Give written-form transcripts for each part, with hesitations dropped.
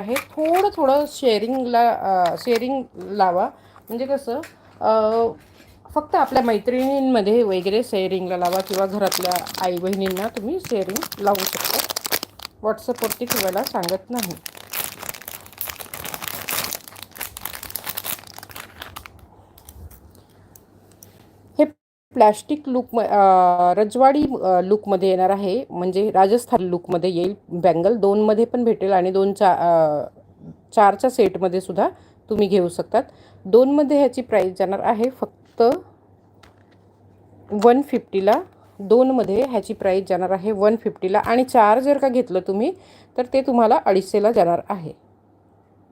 आहे. थोडं थोडं शेअरिंग लावा. म्हणजे कसं फक्त आपल्या मैत्रिणींमध्ये वगैरे शेअरिंगला लावा किंवा घरातल्या आई बहिणींना तुम्ही शेअरिंग लावू शकता. व्हॉट्सअपवरती ठेवायला सांगत नाही. हे प्लॅस्टिक रजवाडी लुकमध्ये येणार आहे. म्हणजे राजस्थान लुकमध्ये येईल. बँगल 2मध्ये पण भेटेल आणि 4च्या सेटमध्ये सुद्धा तुम्ही घेऊ शकतात. 2मध्ये ह्याची प्राईस जाणार आहे फक्त 150ला. 2मध्ये ह्याची प्राईस जाणार आहे 150ला आणि 4 जर का घेतलं तुम्ही तर ते तुम्हाला 250ला जाणार आहे.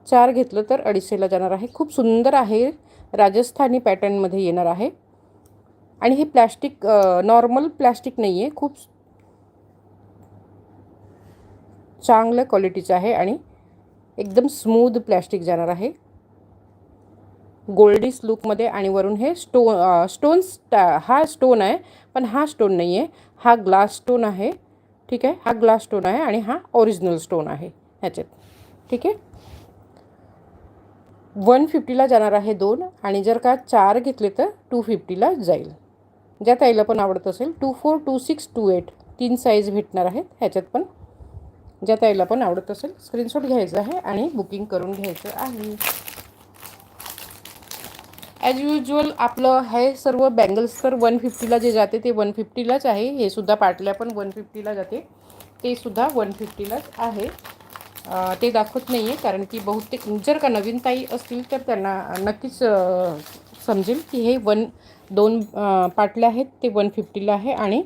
4 घेतलं तर 250ला जाणार आहे. खूप सुंदर आहे. राजस्थानी पॅटर्नमध्ये येणार आहे. आणि हे प्लॅस्टिक नॉर्मल प्लॅस्टिक नाही आहे. खूप चांगल्या क्वालिटीचं आहे आणि एकदम स्मूथ प्लॅस्टिक जाणार आहे. गोल्डीस लुकमध्ये आणि वरून हे हा स्टोन आहे. पण हा स्टोन नाही आहे. हा ग्लास स्टोन आहे. ठीक आहे. हा ग्लास स्टोन आहे आणि हा ओरिजिनल स्टोन आहे ह्याच्यात. ठीक आहे. 150ला जाणार आहे 2 आणि जर का 4 घेतले तर 250ला जाईल. ज्या ताईला पण आवडत असेल 24, 26, 28 3 साईज भेटणार आहेत ह्याच्यात पण. ज्या ताईला पण आवडत असेल स्क्रीनशॉट घ्यायचा आहे आणि बुकिंग करून घ्यायचं आहे. ॲज युज्युअल आपलं हे सर्व बँगल्स तर 150ला जे जाते ते 150लाच आहे. हे सुद्धा पाटल्या पण 150ला जाते. ते सुद्धा 150लाच आहे. ते दाखवत नाही आहे कारण की बहुतेक जर का नवीन ताई असतील तर त्यांना नक्कीच समजेल की हे 2 पाटल्या आहेत ते 150ला आहे आणि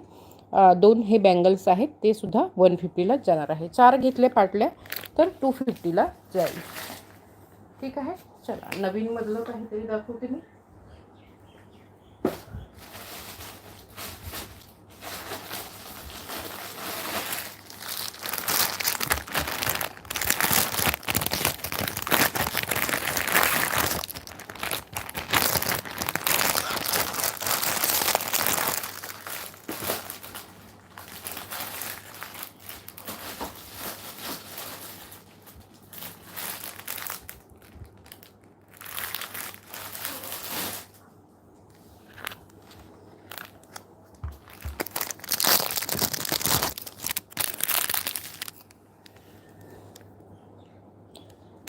2 हे बँगल्स आहेत ते सुद्धा 150लाच जाणार आहे. 4 घेतले पाटल्या तर 250ला जाईल. ठीक आहे. चला नवीनमधलं काहीतरी दाखवते मी.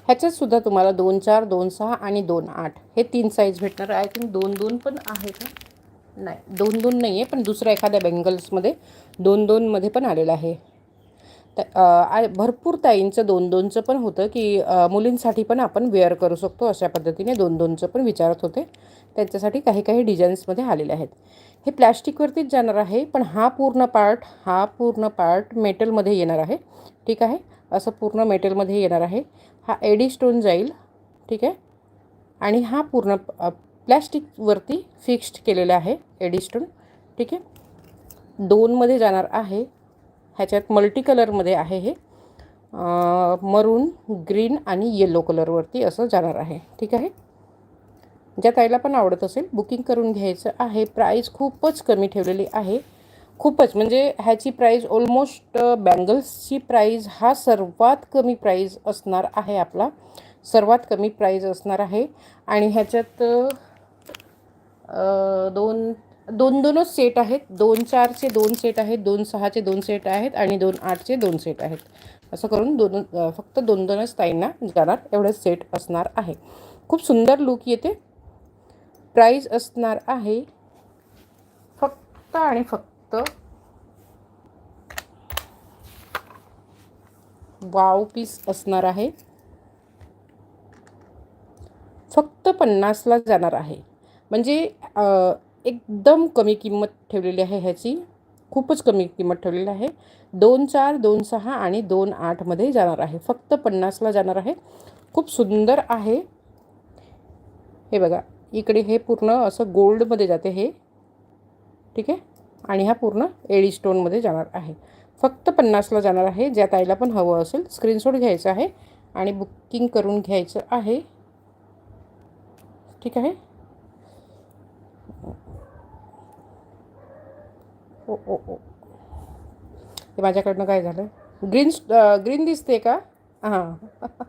ह्याच्यात सुद्धा तुम्हाला 2, 4, 2, 6 आणि 2, 8 हे 3 साईज भेटणार. आय थिंक 2, 2 पण आहे का? नाही 2, 2 नाही आहे. पण दुसऱ्या एखाद्या बँगल्समध्ये 2, 2मध्ये पण आलेलं आहे. तर भरपूर ताईंचं 2, 2चं पण होतं की मुलींसाठी पण आपण वेअर करू शकतो. अशा पद्धतीने 2, 2चं पण विचारत होते. त्यांच्यासाठी काही काही डिझाईन्समध्ये आलेले आहेत. हे प्लॅस्टिकवरतीच जाणार आहे. पण हा पूर्ण पार्ट मेटलमध्ये येणार आहे. ठीक आहे. असं पूर्ण मेटलमध्ये येणार आहे. हा एडी स्टोन जाईल. ठीक आहे. आणि हा पूर्ण प्लॅस्टिकवरती फिक्स्ड केलेला आहे एडी स्टोन. ठीक आहे. 2मध्ये जाणार आहे. ह्याच्यात मल्टी कलरमध्ये आहे. हे मरून, ग्रीन आणि येलो कलरवरती असं जाणार आहे. ठीक आहे. ज्या ताईला पण आवडत असेल बुकिंग करून घ्यायचं आहे. प्राईस खूपच कमी ठेवलेली आहे. खूपच म्हणजे ह्याची प्राईस ऑलमोस्ट बँगल्सची प्राईस हा सर्वात कमी प्राईस असणार आहे. आपला सर्वात कमी प्राईस असणार आहे. आणि ह्याच्यात 2 सेट आहेत. 2, 4चे 2 सेट आहेत. 2, 6चे 2 सेट आहेत आणि 2, 8चे 2 सेट आहेत. असं करून फक्त 2च ताईंना जाणार एवढेच सेट असणार आहे. खूप सुंदर लुक येते. प्राईस असणार आहे फक्त आणि फक्त वाव पीस असणार आहे. फक्त 50ला जाणार आहे. म्हणजे एकदम कमी किंमत ठेवलेली आहे ह्याची. खूपच कमी किंमत ठेवलेली आहे. 2, 4, 2, 6 आणि 2, 8मध्ये जाणार आहे. फक्त 50ला जाणार आहे. खूप सुंदर आहे. हे बघा इकडे हे पूर्ण असं गोल्डमध्ये जाते हे. ठीक आहे. आणि हा पूर्ण एडी स्टोनमध्ये जाणार आहे. फक्त 50ला जाणार आहे. ज्या ताईला पण हवं असेल स्क्रीनशॉट घ्यायचा आहे आणि बुकिंग करून घ्यायचं आहे. ठीक आहे. ओ ओ ओ हे माझ्याकडनं काय झालं? ग्रीन दिसते का? हां